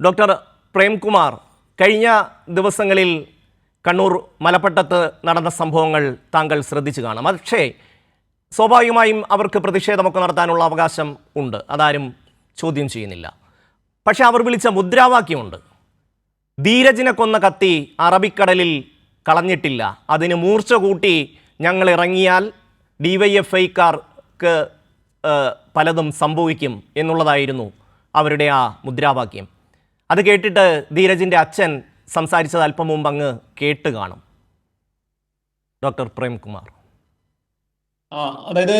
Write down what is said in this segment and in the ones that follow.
Doctor Premkumar, കഴിഞ്ഞ ദിവസങ്ങളിൽ കണ്ണൂർ മലപ്പട്ടത്ത് നടന്ന സംഭവങ്ങൾ താങ്കൾ ശ്രദ്ധിച്ചു കാണാം. പക്ഷേ സ്വാഭാവികമായും അവർക്ക് പ്രതിഷേധമൊക്കെ നടത്താനുള്ള അവകാശം ഉണ്ട്, അതാരും ചോദ്യം ചെയ്യുന്നില്ല. പക്ഷേ അവർ വിളിച്ച മുദ്രാവാക്യമുണ്ട്. ധീരജിനെ കൊന്ന കത്തി അറബിക്കടലിൽ കളഞ്ഞിട്ടില്ല, അതിന് മൂർച്ച കൂട്ടി ഞങ്ങൾ ഇറങ്ങിയാൽ ഡിവൈഎഫ്ഐക്കാർക്ക് പലതും സംഭവിക്കും എന്നുള്ളതായിരുന്നു അവരുടെ ആ മുദ്രാവാക്യം. അത് കേട്ടിട്ട് ധീരജിൻ്റെ അച്ഛൻ സംസാരിച്ചത് അല്പം മുമ്പ് അങ്ങ് കേട്ട് കാണും. ഡോക്ടർ പ്രേംകുമാർ. അതായത്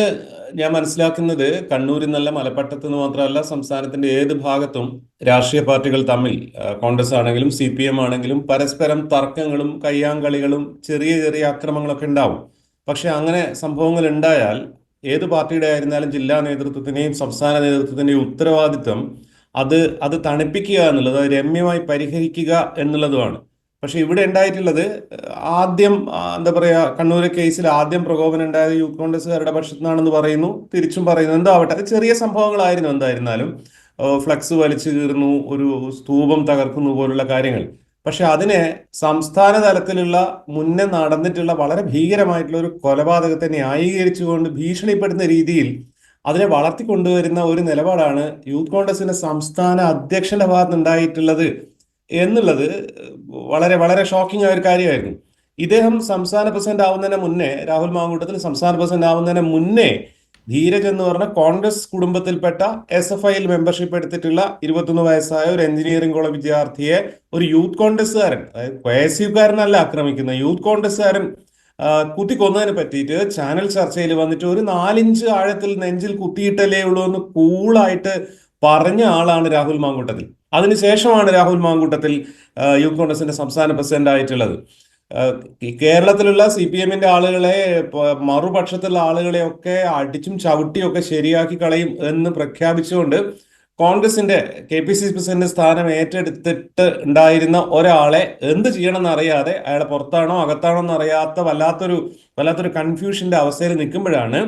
ഞാൻ മനസ്സിലാക്കുന്നത് കണ്ണൂരിൽ നിന്നല്ല, മലപ്പട്ടത്ത് നിന്ന് മാത്രമല്ല, സംസ്ഥാനത്തിന്റെ ഏത് ഭാഗത്തും രാഷ്ട്രീയ പാർട്ടികൾ തമ്മിൽ, കോൺഗ്രസ് ആണെങ്കിലും CPM ആണെങ്കിലും, പരസ്പരം തർക്കങ്ങളും കയ്യാങ്കളികളും ചെറിയ ചെറിയ അക്രമങ്ങളൊക്കെ ഉണ്ടാവും. പക്ഷെ അങ്ങനെ സംഭവങ്ങൾ ഉണ്ടായാൽ ഏത് പാർട്ടിയുടെ ആയിരുന്നാലും ജില്ലാ നേതൃത്വത്തിന്റെയും സംസ്ഥാന നേതൃത്വത്തിന്റെയും ഉത്തരവാദിത്വം അത് തണുപ്പിക്കുക എന്നുള്ളത്, അത് രമ്യമായി പരിഹരിക്കുക എന്നുള്ളതുമാണ്. പക്ഷെ ഇവിടെ ഉണ്ടായിട്ടുള്ളത് ആദ്യം എന്താ പറയാ, കണ്ണൂര് കേസിൽ ആദ്യം പ്രകോപനം ഉണ്ടായത് യൂത്ത് കോൺഗ്രസ്സുകാരുടെ പക്ഷത്തു നിന്നാണെന്ന് പറയുന്നു, തിരിച്ചും പറയുന്നു. എന്തോ ആവട്ടെ, അത് ചെറിയ സംഭവങ്ങളായിരുന്നു. എന്തായിരുന്നാലും ഫ്ലക്സ് വലിച്ചു കീറുന്നു, ഒരു സ്തൂപം തകർക്കുന്നു പോലുള്ള കാര്യങ്ങൾ. പക്ഷെ അതിനെ സംസ്ഥാന തലത്തിലുള്ള മുന്നേ നടന്നിട്ടുള്ള വളരെ ഭീകരമായിട്ടുള്ള ഒരു കൊലപാതകത്തെ ന്യായീകരിച്ചുകൊണ്ട് ഭീഷണിപ്പെടുന്ന രീതിയിൽ അതിനെ വളർത്തിക്കൊണ്ടുവരുന്ന ഒരു നിലപാടാണ് യൂത്ത് കോൺഗ്രസിന്റെ സംസ്ഥാന അധ്യക്ഷന്റെ ഭാഗത്ത് ഉണ്ടായിട്ടുള്ളത് എന്നുള്ളത് വളരെ വളരെ ഷോക്കിംഗ് ആയ ഒരു കാര്യമായിരുന്നു. ഇദ്ദേഹം സംസ്ഥാന പ്രസിഡന്റ് ആവുന്നതിന് മുന്നേ, രാഹുൽ മാങ്കൂട്ടത്തിൽ സംസ്ഥാന പ്രസിഡന്റ് ആവുന്നതിന് മുന്നേ, ധീരജ് എന്ന് പറഞ്ഞ കോൺഗ്രസ് കുടുംബത്തിൽപ്പെട്ട SFIയിൽ മെമ്പർഷിപ്പ് എടുത്തിട്ടുള്ള 21 വയസ്സായ ഒരു എഞ്ചിനീയറിംഗ് കോളേജ് വിദ്യാർത്ഥിയെ ഒരു യൂത്ത് കോൺഗ്രസ്സുകാരൻ, അതായത് KSUക്കാരനല്ല ആക്രമിക്കുന്ന, യൂത്ത് കോൺഗ്രസ്സുകാരൻ കുത്തിക്കൊന്നതിനെ പറ്റിയിട്ട് ചാനൽ ചർച്ചയിൽ വന്നിട്ട് ഒരു 4 ഇഞ്ച് ആഴത്തിൽ നെഞ്ചിൽ കുത്തിയിട്ടല്ലേ ഉള്ളൂ എന്ന് കൂളായിട്ട് പറഞ്ഞ ആളാണ് രാഹുൽ മാങ്കൂട്ടത്തിൽ. അതിനുശേഷമാണ് രാഹുൽ മാങ്കൂട്ടത്തിൽ യൂത്ത് കോൺഗ്രസിന്റെ സംസ്ഥാന പ്രസിഡന്റ് ആയിട്ടുള്ളത്. കേരളത്തിലുള്ള CPMന്റെ ആളുകളെ, മറുപക്ഷത്തുള്ള ആളുകളെയൊക്കെ അടിച്ചും ചവിട്ടിയൊക്കെ ശരിയാക്കി കളയും എന്ന് പ്രഖ്യാപിച്ചുകൊണ്ട് കോൺഗ്രസിന്റെ KPCC പ്രസിഡന്റ് സ്ഥാനം ഏറ്റെടുത്തിട്ട് ഉണ്ടായിരുന്ന ഒരാളെ എന്ത് ചെയ്യണമെന്ന് അറിയാതെ, അയാളെ പുറത്താണോ അകത്താണോ എന്ന് അറിയാത്ത വല്ലാത്തൊരു കൺഫ്യൂഷന്റെ അവസ്ഥയിൽ നിൽക്കുമ്പോഴാണ്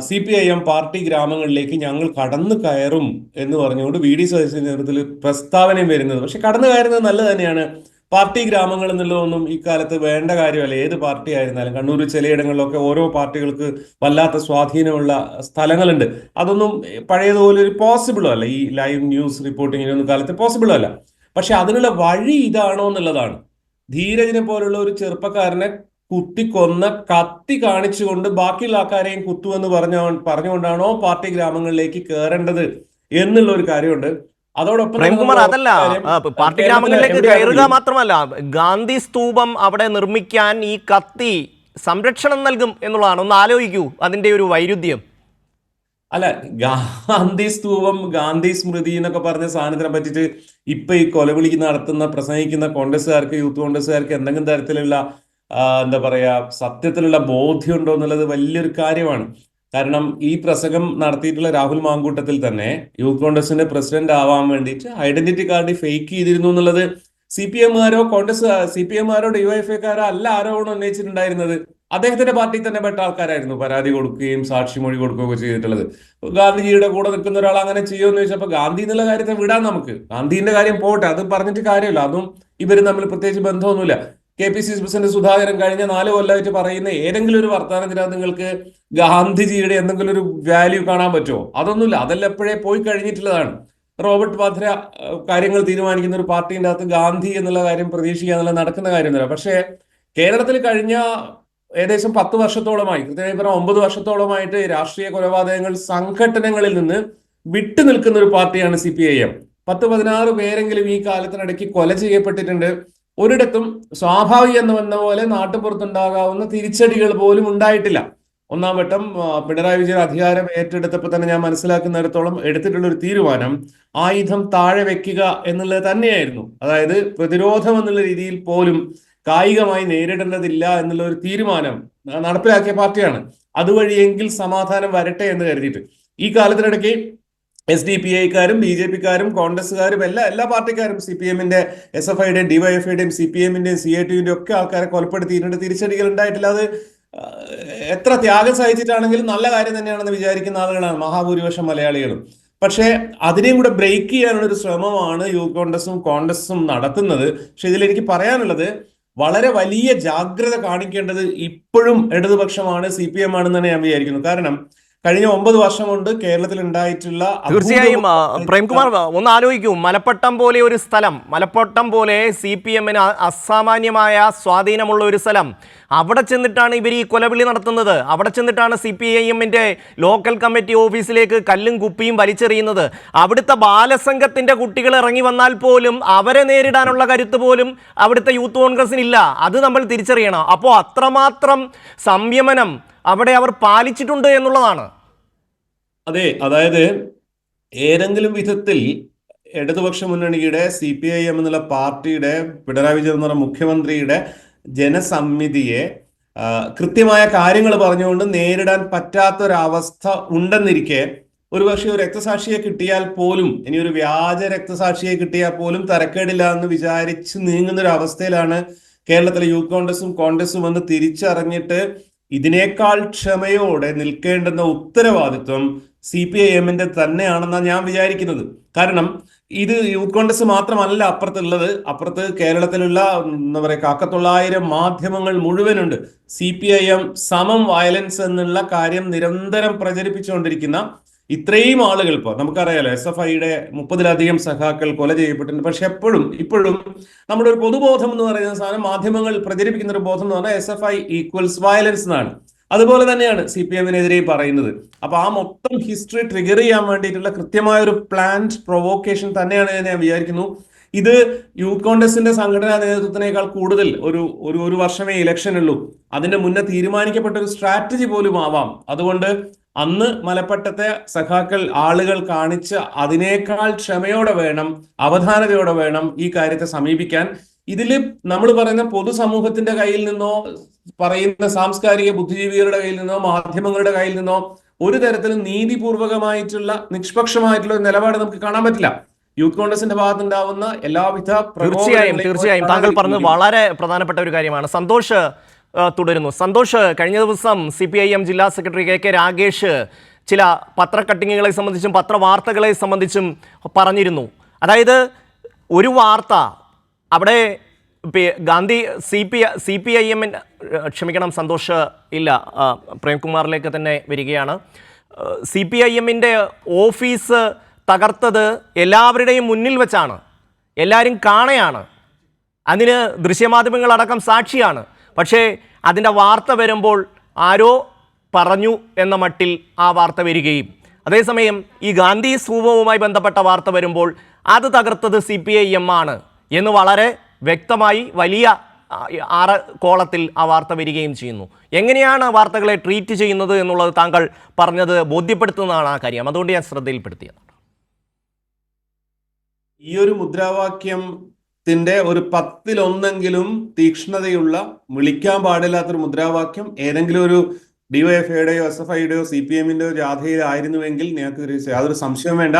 CPIM പാർട്ടി ഗ്രാമങ്ങളിലേക്ക് ഞങ്ങൾ കടന്നു കയറും എന്ന് പറഞ്ഞുകൊണ്ട് VD സതീശന്റെ നേതൃത്വത്തിൽ പ്രസ്താവനയും വരുന്നത്. പക്ഷെ കടന്നു കയറുന്നത് നല്ലത് തന്നെയാണ്. പാർട്ടി ഗ്രാമങ്ങൾ എന്നുള്ളതൊന്നും ഇക്കാലത്ത് വേണ്ട കാര്യമല്ല. ഏത് പാർട്ടി ആയിരുന്നാലും കണ്ണൂർ ചിലയിടങ്ങളിലൊക്കെ ഓരോ പാർട്ടികൾക്ക് വല്ലാത്ത സ്വാധീനമുള്ള സ്ഥലങ്ങളുണ്ട്. അതൊന്നും പഴയതുപോലെ ഒരു പോസിബിളും അല്ല. ഈ ലൈവ് ന്യൂസ് റിപ്പോർട്ടിങ്ങിനൊന്നും കാലത്ത് പോസിബിളും അല്ല. പക്ഷെ അതിനുള്ള വഴി ഇതാണോ എന്നുള്ളതാണ്. ധീരജിനെ പോലുള്ള ഒരു ചെറുപ്പക്കാരനെ കുത്തിക്കൊന്ന കത്തി കാണിച്ചുകൊണ്ട് ബാക്കിയുള്ള ആൾക്കാരെയും കുത്തുവെന്ന് പറഞ്ഞുകൊണ്ടാണോ പാർട്ടി ഗ്രാമങ്ങളിലേക്ക് കയറേണ്ടത് എന്നുള്ള ഒരു കാര്യമുണ്ട്. അതോടൊപ്പം പ്രേംകുമാർ, അതല്ല പാർട്ടി ഗ്രാമങ്ങളിലേക്ക് കയറുക മാത്രമല്ല, ഗാന്ധി സ്തൂപം അവിടെ നിർമ്മിക്കാൻ ഈ കത്തി സംരക്ഷണം നൽകും എന്നുള്ളതാണ്. ഒന്ന് ആലോചിക്കൂ അതിന്റെ ഒരു വൈരുദ്ധ്യം. അല്ല, ഗാന്ധി സ്തൂപം, ഗാന്ധി സ്മൃതി എന്നൊക്കെ പറഞ്ഞ സാധനത്തിനെ പറ്റിയിട്ട് ഇപ്പൊ ഈ കൊലവിളിക്ക് നടത്തുന്ന പ്രസംഗിക്കുന്ന കോൺഗ്രസ്സുകാർക്ക്, യൂത്ത് കോൺഗ്രസ്സുകാർക്ക് എന്തെങ്കിലും തരത്തിലുള്ള എന്താ പറയാ, സത്യത്തിലുള്ള ബോധ്യം ഉണ്ടോ എന്നുള്ളത് വലിയൊരു കാര്യമാണ്. കാരണം ഈ പ്രസംഗം നടത്തിയിട്ടുള്ള രാഹുൽ മാങ്കൂട്ടത്തിൽ തന്നെ യൂത്ത് കോൺഗ്രസിന്റെ പ്രസിഡന്റ് ആവാൻ വേണ്ടിയിട്ട് ഐഡന്റിറ്റി കാർഡ് ഫേക്ക് ചെയ്തിരുന്നു എന്നുള്ളത് CPMകാരോ CPMകാരോ DYFIക്കാരോ അല്ല ആരോപണം ഉന്നയിച്ചിട്ടുണ്ടായിരുന്നത്. അദ്ദേഹത്തിന്റെ പാർട്ടിയിൽ തന്നെ പെട്ട ആൾക്കാരായിരുന്നു പരാതി കൊടുക്കുകയും സാക്ഷിമൊഴി കൊടുക്കുകയൊക്കെ ചെയ്തിട്ടുള്ളത്. ഗാന്ധിജിയുടെ കൂടെ നിൽക്കുന്ന ഒരാൾ അങ്ങനെ ചെയ്യുമെന്ന് ചോദിച്ചപ്പോൾ ഗാന്ധി എന്നുള്ള കാര്യത്തെ വിടാൻ നമുക്ക്, ഗാന്ധിന്റെ കാര്യം പോട്ടെ, അത് പറഞ്ഞിട്ട് കാര്യമില്ല. അതും ഇവരും തമ്മിൽ പ്രത്യേകിച്ച് ബന്ധമൊന്നുമില്ല. KPCC പ്രസിഡന്റ് സുധാകരൻ കഴിഞ്ഞ 4 കൊല്ലമായിട്ട് പറയുന്ന ഏതെങ്കിലും ഒരു വർത്തമാനത്തിനകത്ത് നിങ്ങൾക്ക് ഗാന്ധിജിയുടെ എന്തെങ്കിലും ഒരു വാല്യൂ കാണാൻ പറ്റുമോ? അതൊന്നുമില്ല. അതെല്ലാം എപ്പോഴേ പോയി കഴിഞ്ഞിട്ടുള്ളതാണ്. റോബർട്ട് വാദ്ര കാര്യങ്ങൾ തീരുമാനിക്കുന്ന ഒരു പാർട്ടിൻ്റെ അകത്ത് ഗാന്ധി എന്നുള്ള കാര്യം പ്രതീക്ഷിക്കുക എന്നുള്ളത് നടക്കുന്ന കാര്യമൊന്നുമില്ല. പക്ഷേ കേരളത്തിൽ കഴിഞ്ഞ ഏകദേശം 10 വർഷത്തോളമായി, കൃത്യമായി പറഞ്ഞാൽ 9 വർഷത്തോളമായിട്ട് രാഷ്ട്രീയ കൊലപാതകങ്ങൾ സംഘടനകളിൽ നിന്ന് വിട്ടു നിൽക്കുന്ന ഒരു പാർട്ടിയാണ് CPIM. 10-16 പേരെങ്കിലും ഈ കാലത്തിനിടയ്ക്ക് കൊല ചെയ്യപ്പെട്ടിട്ടുണ്ട്. ഒരിടത്തും സ്വാഭാവികം എന്ന് വന്ന പോലെ നാട്ടുപുറത്തുണ്ടാകാവുന്ന തിരിച്ചടികൾ പോലും ഉണ്ടായിട്ടില്ല. ഒന്നാം വട്ടം പിണറായി വിജയൻ അധികാരം ഏറ്റെടുത്തപ്പോൾ തന്നെ ഞാൻ മനസ്സിലാക്കുന്നിടത്തോളം എടുത്തിട്ടുള്ള ഒരു തീരുമാനം ആയുധം താഴെ വെക്കുക എന്നുള്ളത് തന്നെയായിരുന്നു. അതായത് പ്രതിരോധം എന്നുള്ള രീതിയിൽ പോലും കായികമായി നേരിടേണ്ടതില്ല എന്നുള്ള ഒരു തീരുമാനം നടപ്പിലാക്കിയ പാർട്ടിയാണ്. അതുവഴിയെങ്കിൽ സമാധാനം വരട്ടെ എന്ന് കരുതിയിട്ട് ഈ കാലത്തിനിടയ്ക്ക് SDPIക്കാരും BJPക്കാരും കോൺഗ്രസ്സുകാരും എല്ലാ പാർട്ടിക്കാരും CPMന്റെ SFIയുടെയും DYFIയുടെയും CPMന്റെയും CITUവിന്റെ ഒക്കെ ആൾക്കാരെ കൊലപ്പെടുത്തിയിട്ടുണ്ട്. തിരിച്ചടികൾ ഉണ്ടായിട്ടില്ല. അത് എത്ര ത്യാഗം സഹിച്ചിട്ടാണെങ്കിലും നല്ല കാര്യം തന്നെയാണെന്ന് വിചാരിക്കുന്ന ആളുകളാണ് മഹാഭൂരിപക്ഷം മലയാളികളും. പക്ഷേ അതിനെയും കൂടെ ബ്രേക്ക് ചെയ്യാനുള്ള ഒരു ശ്രമമാണ് യൂത്ത് കോൺഗ്രസും നടത്തുന്നത്. പക്ഷെ ഇതിലെനിക്ക് പറയാനുള്ളത്, വളരെ വലിയ ജാഗ്രത കാണിക്കേണ്ടത് ഇപ്പോഴും ഇടതുപക്ഷമാണ്, CPM ആണെന്നാണ് ഞാൻ വിചാരിക്കുന്നത്. കാരണം കഴിഞ്ഞ 9 വർഷം കൊണ്ട് കേരളത്തിൽ ഉണ്ടായിട്ടുള്ള തീർച്ചയായും പ്രേംകുമാർ ഒന്ന് ആലോചിക്കൂ, മലപ്പട്ടം പോലെ ഒരു സ്ഥലം, മലപ്പട്ടം പോലെ CPM അസാമാന്യമായ സ്വാധീനമുള്ള ഒരു സ്ഥലം, അവിടെ ചെന്നിട്ടാണ് ഇവർ ഈ കൊലവിളി നടത്തുന്നത്. അവിടെ ചെന്നിട്ടാണ് CPIM ലോക്കൽ കമ്മിറ്റി ഓഫീസിലേക്ക് കല്ലും കുപ്പിയും വലിച്ചെറിയുന്നത്. അവിടുത്തെ ബാലസംഘത്തിന്റെ കുട്ടികൾ ഇറങ്ങി വന്നാൽ പോലും അവരെ നേരിടാനുള്ള കരുത്ത് പോലും അവിടുത്തെ യൂത്ത് കോൺഗ്രസിനില്ല. അത് നമ്മൾ തിരിച്ചറിയണം. അപ്പോൾ അത്രമാത്രം സംയമനം അവിടെ അവർ പാലിച്ചിട്ടുണ്ട് എന്നുള്ളതാണ്. അതെ, അതായത് ഏതെങ്കിലും വിധത്തിൽ ഇടതുപക്ഷ മുന്നണിയുടെ CPIM എന്നുള്ള പാർട്ടിയുടെ, പിണറായി വിജയൻ എന്ന് പറഞ്ഞ മുഖ്യമന്ത്രിയുടെ ജനസമ്മിതിയെ കൃത്യമായ കാര്യങ്ങൾ പറഞ്ഞുകൊണ്ട് നേരിടാൻ പറ്റാത്തൊരവസ്ഥ ഉണ്ടെന്നിരിക്കെ, ഒരുപക്ഷെ ഒരു രക്തസാക്ഷിയെ കിട്ടിയാൽ പോലും, ഇനി ഒരു വ്യാജ രക്തസാക്ഷിയെ കിട്ടിയാൽ പോലും തരക്കേടില്ല എന്ന് വിചാരിച്ച് നീങ്ങുന്ന ഒരു അവസ്ഥയിലാണ് കേരളത്തിലെ യൂത്ത് കോൺഗ്രസും എന്ന് തിരിച്ചറിഞ്ഞിട്ട് ഇതിനേക്കാൾ ക്ഷമയോടെ നിൽക്കേണ്ടുന്ന ഉത്തരവാദിത്വം CPIM-ന്റെ തന്നെയാണെന്നാണ് ഞാൻ വിചാരിക്കുന്നത്. കാരണം ഇത് യൂത്ത് കോൺഗ്രസ് മാത്രമല്ല അപ്പുറത്ത് കേരളത്തിലുള്ള എന്താ പറയുക 900 മാധ്യമങ്ങൾ മുഴുവനുണ്ട്. CPIM സമം വയലൻസ് എന്നുള്ള കാര്യം നിരന്തരം പ്രചരിപ്പിച്ചുകൊണ്ടിരിക്കുന്ന ഇത്രയും ആളുകൾ, ഇപ്പോൾ നമുക്കറിയാലോ SFIയുടെ 30-ലധികം സഖാക്കൾ കൊല ചെയ്യപ്പെട്ടിട്ടുണ്ട്. പക്ഷെ ഇപ്പോഴും നമ്മുടെ ഒരു പൊതുബോധം എന്ന് പറയുന്ന സാധനം, മാധ്യമങ്ങൾ പ്രചരിപ്പിക്കുന്ന ഒരു ബോധം എന്ന് പറഞ്ഞാൽ SFI ഈക്വൽസ് വയലൻസ് എന്നാണ്. അതുപോലെ തന്നെയാണ് CPM-നെതിരെ പറയുന്നത്. അപ്പൊ ആ മൊത്തം ഹിസ്റ്ററി ട്രിഗർ ചെയ്യാൻ വേണ്ടിയിട്ടുള്ള കൃത്യമായ ഒരു പ്ലാൻഡ് പ്രൊവോക്കേഷൻ തന്നെയാണ് ഞാൻ വിചാരിക്കുന്നു. ഇത് യൂത്ത് കോൺഗ്രസിന്റെ സംഘടനാ നേതൃത്വത്തിനേക്കാൾ കൂടുതൽ ഒരു വർഷമേ ഇലക്ഷൻ ഉള്ളൂ. അതിന്റെ മുന്നേ തീരുമാനിക്കപ്പെട്ട ഒരു സ്ട്രാറ്റജി പോലും ആവാം. അതുകൊണ്ട് അന്ന് മലപ്പട്ടത്തെ സഖാക്കൾ ആളുകൾ കാണിച്ച അതിനേക്കാൾ ക്ഷമയോടെ വേണം, അവധാനതയോടെ വേണം ഈ കാര്യത്തെ സമീപിക്കാൻ. ഇതിൽ നമ്മൾ പറയുന്ന പൊതുസമൂഹത്തിന്റെ കയ്യിൽ നിന്നോ, പറയുന്ന സാംസ്കാരിക ബുദ്ധിജീവികളുടെ കയ്യിൽ നിന്നോ, മാധ്യമങ്ങളുടെ കയ്യിൽ നിന്നോ ഒരു തരത്തിലും നീതിപൂർവകമായിട്ടുള്ള നിഷ്പക്ഷമായിട്ടുള്ള ഒരു നിലപാട് നമുക്ക് കാണാൻ പറ്റില്ല. യൂത്ത് കോൺഗ്രസിന്റെ ഭാഗത്തുണ്ടാവുന്ന എല്ലാവിധ തീർച്ചയായും താങ്കൾ പറഞ്ഞത് വളരെ പ്രധാനപ്പെട്ട ഒരു കാര്യമാണ്. സന്തോഷ് തുടരുന്നു. സന്തോഷ്, കഴിഞ്ഞ ദിവസം CPIM ജില്ലാ സെക്രട്ടറി KK രാഗേഷ് ചില പത്രക്കട്ടിങ്ങുകളെ സംബന്ധിച്ചും പത്രവാർത്തകളെ സംബന്ധിച്ചും പറഞ്ഞിരുന്നു. അതായത് ഒരു വാർത്ത അവിടെ ഗാന്ധി CPIM ക്ഷമിക്കണം സന്തോഷ്, ഇല്ല പ്രേംകുമാറിലേക്ക് തന്നെ വരികയാണ്. CPIM-ന്റെ ഓഫീസ് തകർത്തത് എല്ലാവരുടെയും മുന്നിൽ വെച്ചാണ്, എല്ലാവരും കാണയാണ്, അതിന് ദൃശ്യമാധ്യമങ്ങളടക്കം സാക്ഷിയാണ്. പക്ഷേ അതിൻ്റെ വാർത്ത വരുമ്പോൾ ആരോ പറഞ്ഞു എന്ന മട്ടിൽ ആ വാർത്ത വരികയും, അതേസമയം ഈ ഗാന്ധി സ്തൂപവുമായി ബന്ധപ്പെട്ട വാർത്ത വരുമ്പോൾ അത് തകർത്തത് CPIM ആണ് എന്ന് വളരെ വ്യക്തമായി വലിയ 6 കോളത്തിൽ ആ വാർത്ത വരികയും ചെയ്യുന്നു. എങ്ങനെയാണ് വാർത്തകളെ ട്രീറ്റ് ചെയ്യുന്നത് എന്നുള്ളത് താങ്കൾ പറഞ്ഞത് ബോധ്യപ്പെടുത്തുന്നതാണ് ആ കാര്യം. അതുകൊണ്ട് ഞാൻ ശ്രദ്ധയിൽപ്പെടുത്തിയത്. ഈ ഒരു മുദ്രാവാക്യത്തിന്റെ ഒരു 10-1 തീക്ഷ്ണതയുള്ള, വിളിക്കാൻ പാടില്ലാത്തൊരു മുദ്രാവാക്യം ഏതെങ്കിലും ഒരു DYFIയുടെയോ SFIയുടെയോ CPM-ന്റെയോ ജാഥയിലായിരുന്നുവെങ്കിൽ ഞങ്ങൾക്ക് യാതൊരു സംശയവും വേണ്ട,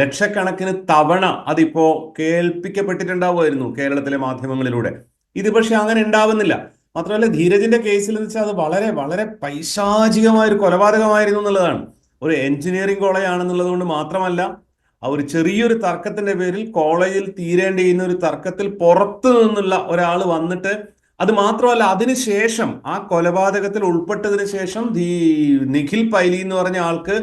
ലക്ഷക്കണക്കിന് തവണ അതിപ്പോ കേൾപ്പിക്കപ്പെട്ടിട്ടുണ്ടാവുമായിരുന്നു കേരളത്തിലെ മാധ്യമങ്ങളിലൂടെ. ഇത് പക്ഷെ അങ്ങനെ ഉണ്ടാവുന്നില്ല. മാത്രമല്ല ധീരജിന്റെ കേസിൽ എന്ന് വെച്ചാൽ അത് വളരെ വളരെ പൈശാചികമായ ഒരു കൊലപാതകമായിരുന്നു എന്നുള്ളതാണ്. ഒരു എഞ്ചിനീയറിംഗ് കോളേജാണെന്നുള്ളത് കൊണ്ട് മാത്രമല്ല, ആ ഒരു ചെറിയൊരു തർക്കത്തിന്റെ പേരിൽ കോളേജിൽ തീരേണ്ടിയിരുന്ന ഒരു തർക്കത്തിൽ പുറത്തു നിന്നുള്ള ഒരാൾ വന്നിട്ട്, അത് മാത്രമല്ല അതിനുശേഷം ആ കൊലപാതകത്തിൽ ഉൾപ്പെട്ടതിന് ശേഷം നിഖിൽ പൈലി എന്ന് പറഞ്ഞ ആൾക്ക്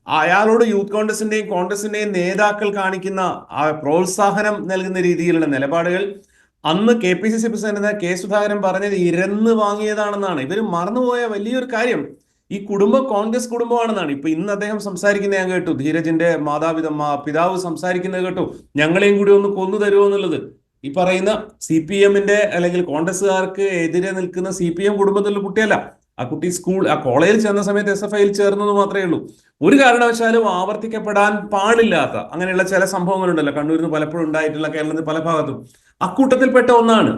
അയാളോട് യൂത്ത് കോൺഗ്രസിന്റെയും നേതാക്കൾ കാണിക്കുന്ന ആ പ്രോത്സാഹനം നൽകുന്ന രീതിയിലുള്ള നിലപാടുകൾ, അന്ന് KPCC പ്രസിഡന്റ് K സുധാകരൻ പറഞ്ഞത് ഇരന്ന് വാങ്ങിയതാണെന്നാണ്. ഇവർ മറന്നുപോയ വലിയൊരു കാര്യം, ഈ കുടുംബം കോൺഗ്രസ് കുടുംബമാണെന്നാണ്. ഇപ്പൊ ഇന്ന് അദ്ദേഹം സംസാരിക്കുന്നത് ഞാൻ കേട്ടു, ധീരജിന്റെ പിതാവ് സംസാരിക്കുന്നത് കേട്ടു, ഞങ്ങളെയും കൂടി ഒന്ന് കൊന്നു തരുമോ എന്നുള്ളത്. ഈ പറയുന്ന CPM-ന്റെ അല്ലെങ്കിൽ കോൺഗ്രസ്സുകാർക്ക് എതിരെ നിൽക്കുന്ന CPM കുടുംബത്തിലുള്ള കുട്ടിയല്ല. ആ കുട്ടി കോളേജിൽ ചെന്ന സമയത്ത് SFIയിൽ ചേർന്നത് മാത്രമേ ഉള്ളൂ. ഒരു കാരണവശാലും ആവർത്തിക്കപ്പെടാൻ പാടില്ലാത്ത അങ്ങനെയുള്ള ചില സംഭവങ്ങളുണ്ടല്ലോ, കണ്ണൂരിൽ നിന്ന് പലപ്പോഴും ഉണ്ടായിട്ടുള്ള, കേരളത്തിൽ പല ഭാഗത്തും, അക്കൂട്ടത്തിൽപ്പെട്ട ഒന്നാണ്.